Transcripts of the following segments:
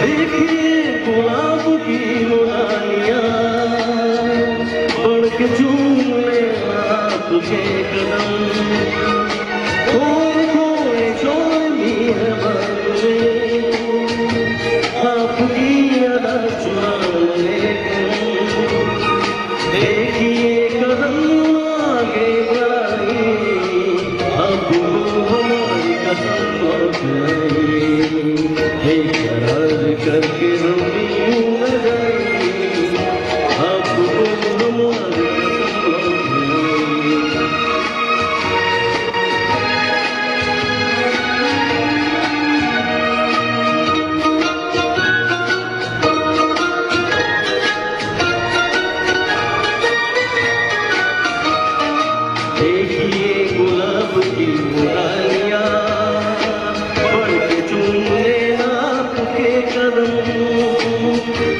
देखिए गुलाब की मुरानियाँ बढ़ के चूम ले आपके कदम खोए खोए शोर मेहरबान में आपकी अदा चुरा लेकिन देखिए कदम आगे बढ़ाइए आपको हमारी कसम लौट आई करार करके हम यूं न जाएंगे आपको हमारी कसम लौट आई देखिए गुलाब की मुरानियाँ बढ़ के चूम ले आपके कदम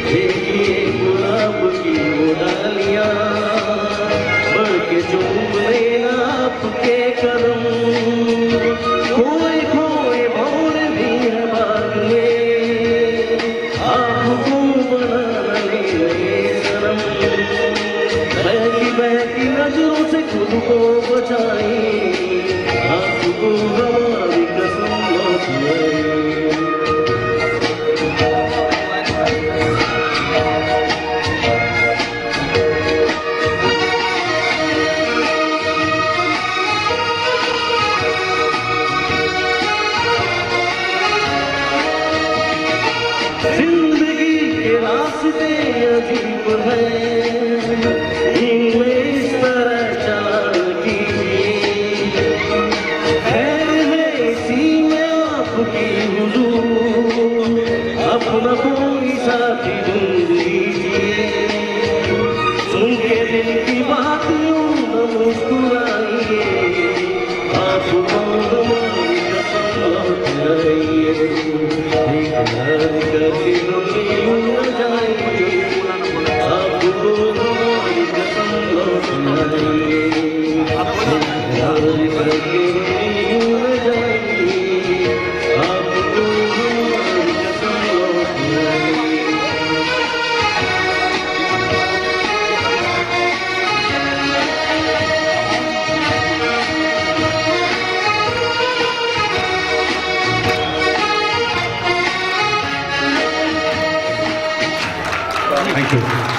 देखिए गुलाब की मुरानियाँ बढ़ के चूम ले आपके कदम खोए खोए भौर भी है बाग में आपको बना ले सनम बहकी नजरों से खुद को बचाई आपको हमारी कसम लौट आई जिंदगी के रास्ते अजीब हैं इनमें इस तरह चाल कीजिए खैर है इसी में आपकी हुजूर अपना कोई साथी ढूंढ लीजिए सुन के दिल की बात यूं न मुस्कुराइए आपको हमारी कसम लौट आइए इकरार करके हम यूं न जाएंगे आपको हमारी कसम लौट आइए इकरार करके हम यूं न जाएंगे आपको हमारी कसम लौट आइए Thank you.